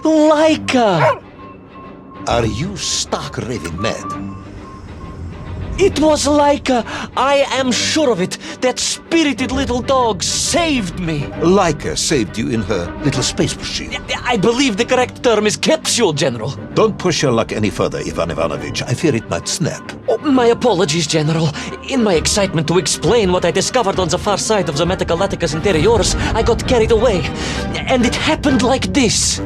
Laika! Are you stark raving mad? It was Laika! I am sure of it! That spirited little dog saved me! Laika saved you in her little space machine. I believe the correct term is capsule, General. Don't push your luck any further, Ivan Ivanovich. I fear it might snap. Oh, my apologies, General. In my excitement to explain what I discovered on the far side of the Metacalaticus Interiorus, I got carried away. And it happened like this.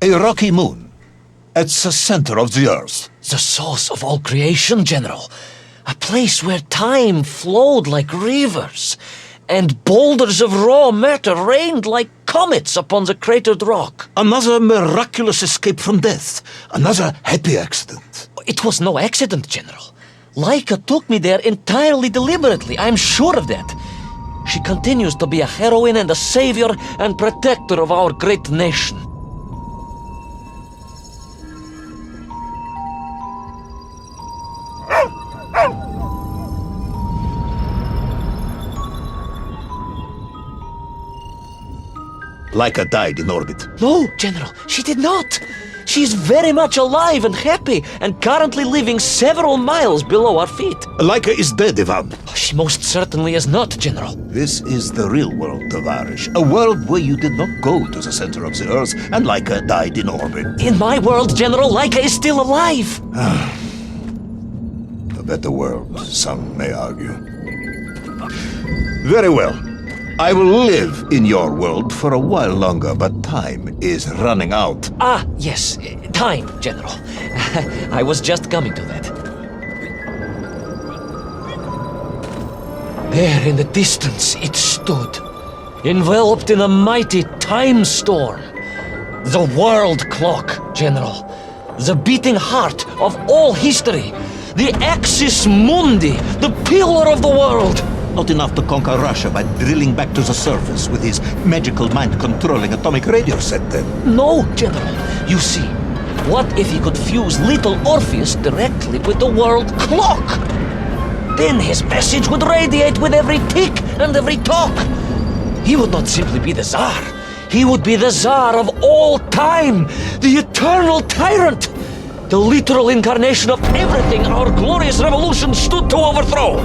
A rocky moon. It's the center of the Earth. The source of all creation, General. A place where time flowed like rivers, and boulders of raw matter rained like comets upon the cratered rock. Another miraculous escape from death. Another happy accident. It was no accident, General. Laika took me there entirely deliberately, I'm sure of that. She continues to be a heroine and a savior and protector of our great nation. Laika died in orbit. No, General, she did not. She's very much alive and happy, and currently living several miles below our feet. Laika is dead, Ivan. She most certainly is not, General. This is the real world, Tovarish. A world where you did not go to the center of the Earth, and Laika died in orbit. In my world, General, Laika is still alive. A better world, some may argue. Very well. I will live in your world for a while longer, but time is running out. Ah, yes, time, General. I was just coming to that. There in the distance it stood, enveloped in a mighty time storm. The world clock, General. The beating heart of all history. The axis mundi, the pillar of the world. Not enough to conquer Russia by drilling back to the surface with his magical mind-controlling atomic radio set, then? No, General. You see, what if he could fuse little Orpheus directly with the world clock? Then his message would radiate with every tick and every tock. He would not simply be the Tsar. He would be the Tsar of all time, the eternal tyrant, the literal incarnation of everything our glorious revolution stood to overthrow.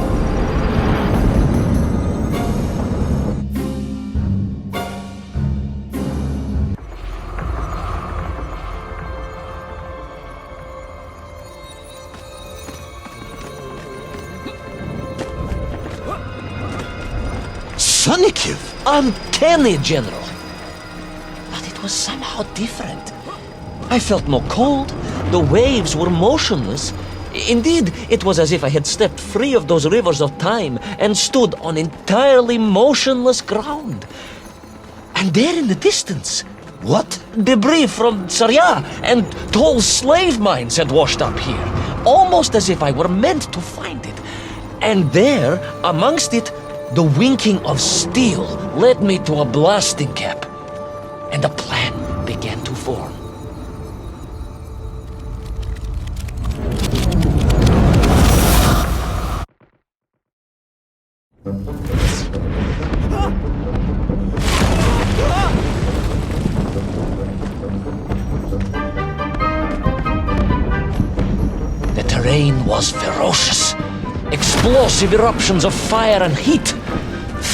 Sonikiv! Uncanny, General. But it was somehow different. I felt no cold. The waves were motionless. Indeed, it was as if I had stepped free of those rivers of time and stood on entirely motionless ground. And there in the distance, What? debris from Tsarya and tall slave mines had washed up here, almost as if I were meant to find it. And there, amongst it, the winking of steel led me to a blasting cap, and a plan began to form. The terrain was ferocious. Explosive eruptions of fire and heat,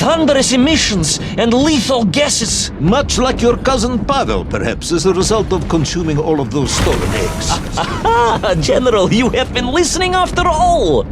thunderous emissions and lethal gases. Much like your cousin Pavel, perhaps, as a result of consuming all of those stolen eggs. Aha! General, you have been listening after all!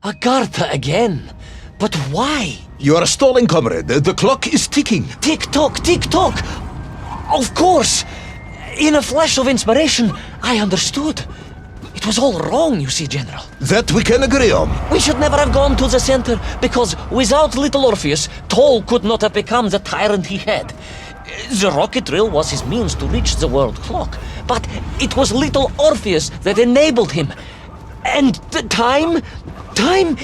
Agartha again? But why? You are stalling, comrade. The clock is ticking. Tick-tock, tick-tock! Of course! In a flash of inspiration, I understood. It was all wrong, you see, General. That we can agree on. We should never have gone to the center, because without little Orpheus, Toll could not have become the tyrant he had. The rocket drill was his means to reach the world clock, but it was little Orpheus that enabled him. And the time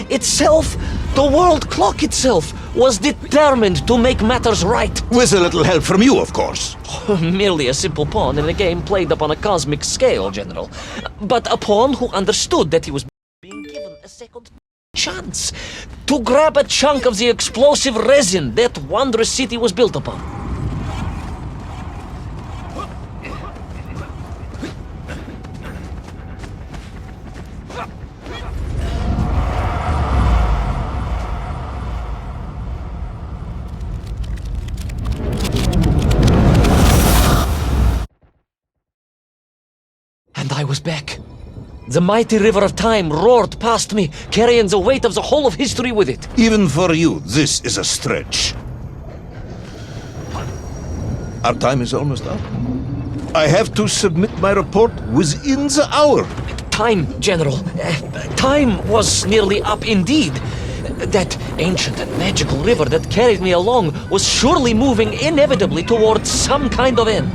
itself, the world clock itself, was determined to make matters right. With a little help from you, of course. Merely a simple pawn in a game played upon a cosmic scale, General. But a pawn who understood that he was being given a second chance to grab a chunk of the explosive resin that wondrous city was built upon. And I was back. The mighty river of time roared past me, carrying the weight of the whole of history with it. Even for you, this is a stretch. Our time is almost up. I have to submit my report within the hour. Time, General. Time was nearly up indeed. That ancient and magical river that carried me along was surely moving inevitably towards some kind of end.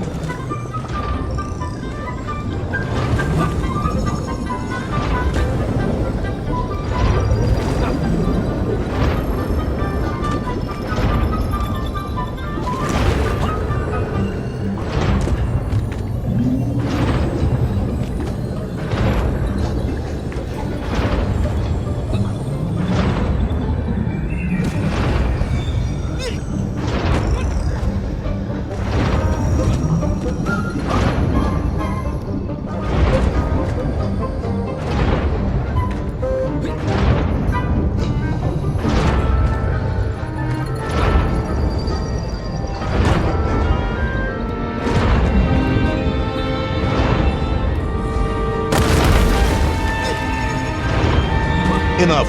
Enough.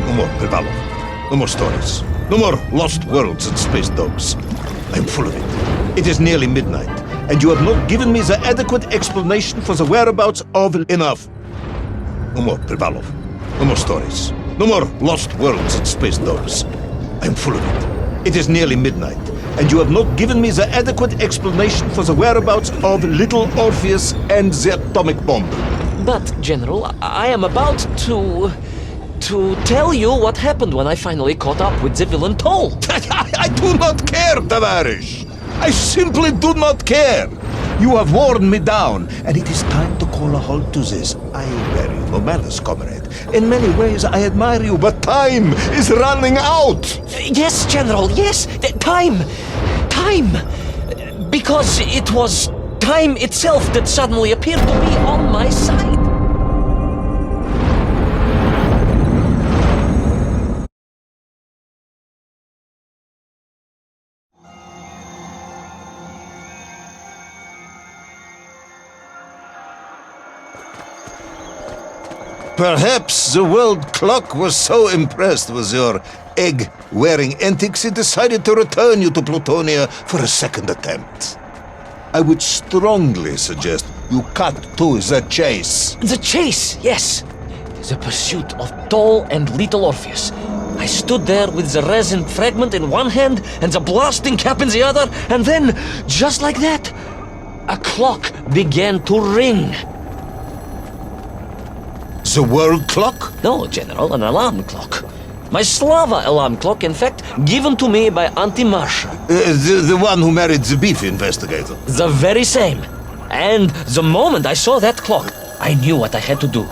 No more Privalov. No more stories. No more lost worlds and space dogs. I'm full of it. It is nearly midnight, and you have not given me the adequate explanation for the whereabouts of enough. No more Privalov. No more stories. No more lost worlds and space dogs. I'm full of it. It is nearly midnight, and you have not given me the adequate explanation for the whereabouts of little Orpheus and the atomic bomb. But, General, I am about to tell you what happened when I finally caught up with the villain Toll. I do not care, Tavarish. I simply do not care. You have worn me down, and it is time to call a halt to this. I bear you no malice, comrade. In many ways, I admire you, but time is running out. Yes, General, yes. Time. Because it was time itself that suddenly appeared to be on my side. Perhaps the world clock was so impressed with your egg-wearing antics it decided to return you to Plutonia for a second attempt. I would strongly suggest you cut to the chase. The chase, yes. The pursuit of Toll and little Orpheus. I stood there with the resin fragment in one hand and the blasting cap in the other, and then, just like that, a clock began to ring. The world clock? No, General, an alarm clock. My Slava alarm clock, in fact, given to me by Auntie Marcia. The one who married the beef investigator. The very same. And the moment I saw that clock, I knew what I had to do.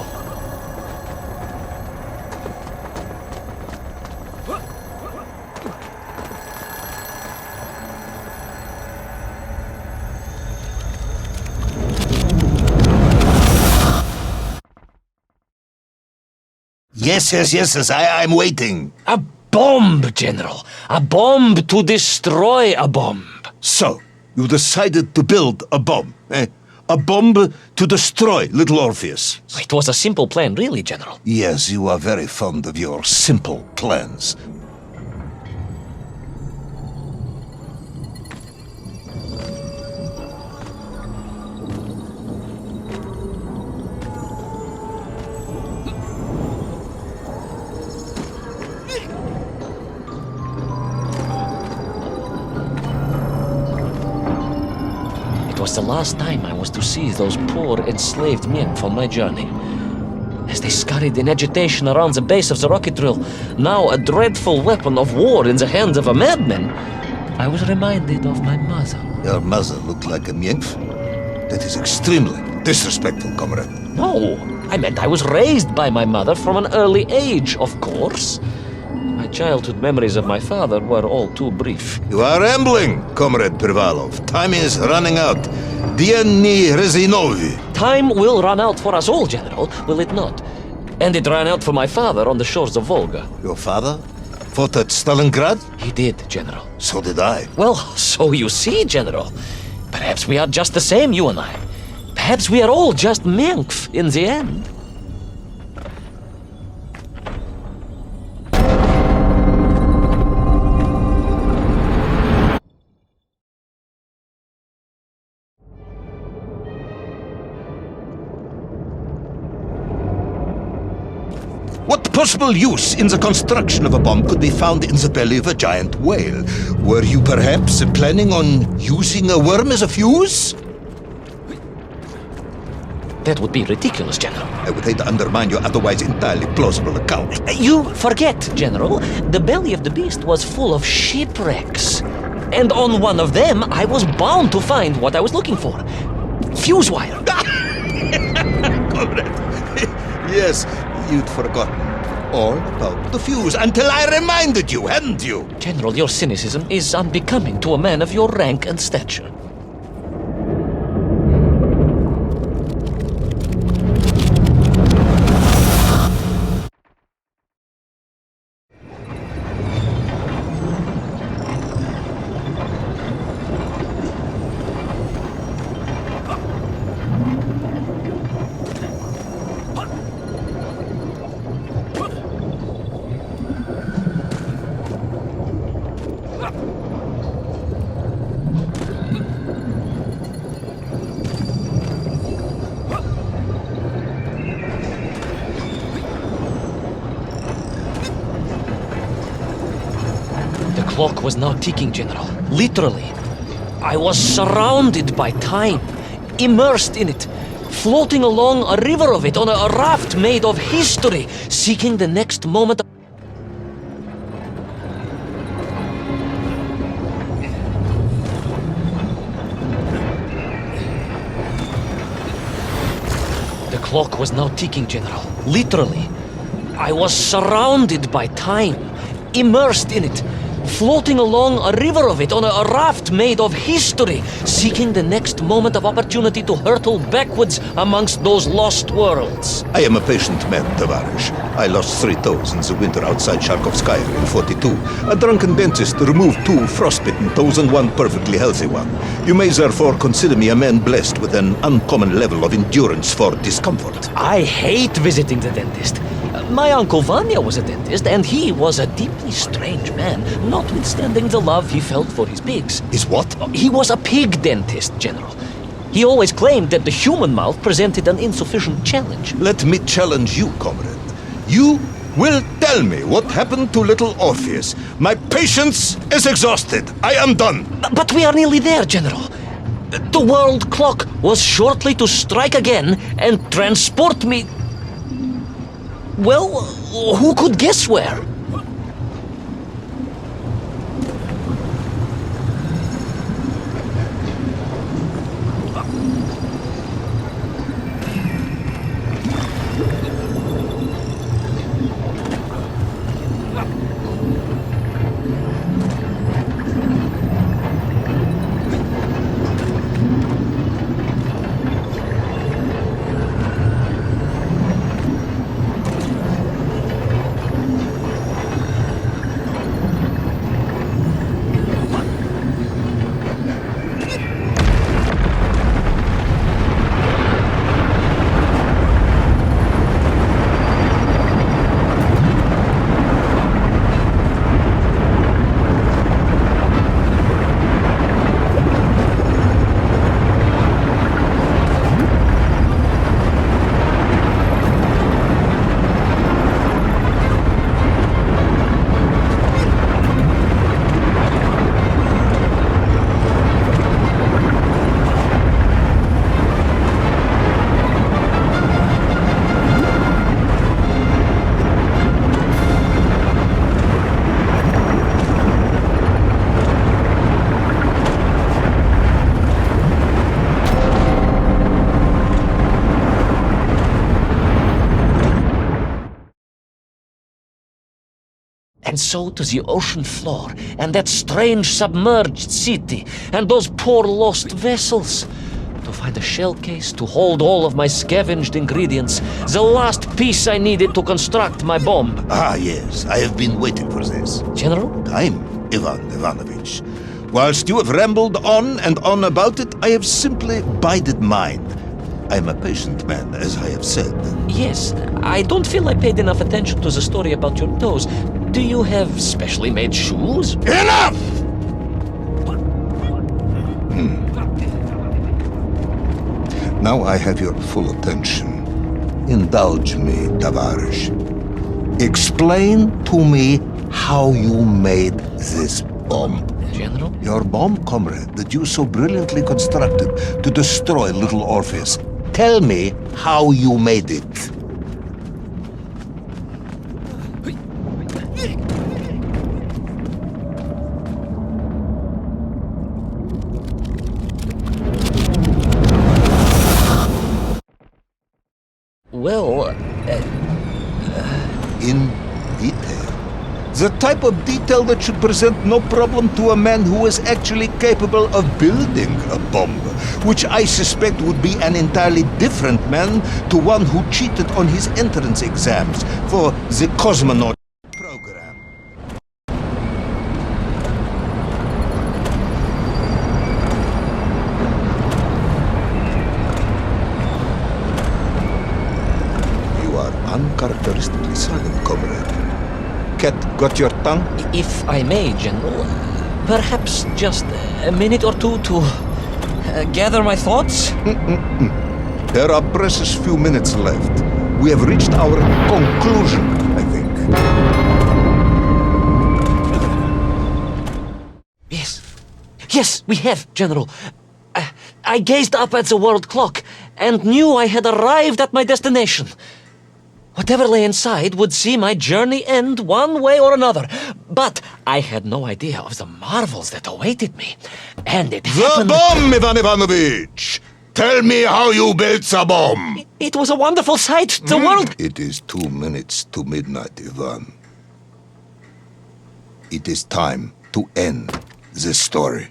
Yes, I'm waiting. A bomb, General. A bomb to destroy a bomb. So, you decided to build a bomb, eh? A bomb to destroy little Orpheus. It was a simple plan, really, General. Yes, you are very fond of your simple plans. It was the last time I was to see those poor enslaved men for my journey. As they scurried in agitation around the base of the rocket drill, now a dreadful weapon of war in the hands of a madman, I was reminded of my mother. Your mother looked like a nymph? That is extremely disrespectful, comrade. No, I meant I was raised by my mother from an early age, of course. My childhood memories of my father were all too brief. You are rambling, Comrade Privalov. Time is running out. Diani Rezinovi. Time will run out for us all, General, will it not? And it ran out for my father on the shores of Volga. Your father fought at Stalingrad? He did, General. So did I. Well, so you see, General. Perhaps we are just the same, you and I. Perhaps we are all just Menkf in the end. What possible use in the construction of a bomb could be found in the belly of a giant whale? Were you perhaps planning on using a worm as a fuse? That would be ridiculous, General. I would hate to undermine your otherwise entirely plausible account. You forget, General. The belly of the beast was full of shipwrecks. And on one of them, I was bound to find what I was looking for. Fuse wire. Comrade, yes, you'd forgotten all about the fuse until I reminded you, hadn't you? General, your cynicism is unbecoming to a man of your rank and stature. The clock was now ticking, General. Literally. I was surrounded by time, immersed in it, floating along a river of it on a raft made of history, seeking the next moment. The clock was now ticking, General. Literally. I was surrounded by time, immersed in it, floating along a river of it on a raft made of history, seeking the next moment of opportunity to hurtle backwards amongst those lost worlds. I am a patient man, Tavarish. I lost 3 toes in the winter outside Sharkovskaya in 42. A drunken dentist removed 2 frostbitten toes and 1 perfectly healthy one. You may therefore consider me a man blessed with an uncommon level of endurance for discomfort. I hate visiting the dentist. My uncle Vanya was a dentist, and he was a deeply strange man, notwithstanding the love he felt for his pigs. Is what? He was a pig dentist, General. He always claimed that the human mouth presented an insufficient challenge. Let me challenge you, comrade. You will tell me what happened to little Orpheus. My patience is exhausted. I am done. But we are nearly there, General. The world clock was shortly to strike again and transport me... Well, who could guess where? And so to the ocean floor, and that strange submerged city, and those poor lost vessels. To find a shell case to hold all of my scavenged ingredients, the last piece I needed to construct my bomb. Ah, yes, I have been waiting for this. General? Time, Ivan Ivanovich. Whilst you have rambled on and on about it, I have simply bided mine. I am a patient man, as I have said. Yes, I don't feel I paid enough attention to the story about your toes. Do you have specially made shoes? Enough! Now I have your full attention. Indulge me, Tavarish. Explain to me how you made this bomb. General? Your bomb, comrade, that you so brilliantly constructed to destroy little Orpheus. Tell me how you made it. Well, In detail. The type of detail that should present no problem to a man who is actually capable of building a bomb, which I suspect would be an entirely different man to one who cheated on his entrance exams for the cosmonaut program. You are uncharacteristically silent, comrade. Cat, got your tongue? if I may, General, perhaps just a minute or two to gather my thoughts? There are precious few minutes left. We have reached our conclusion, I think. Yes, we have, General. I gazed up at the world clock and knew I had arrived at my destination. Whatever lay inside would see my journey end one way or another. But I had no idea of the marvels that awaited me. And it The happened... bomb, Ivan Ivanovich! Tell me how you built the bomb! It was a wonderful sight. The world... It is 2 minutes to midnight, Ivan. It is time to end this story.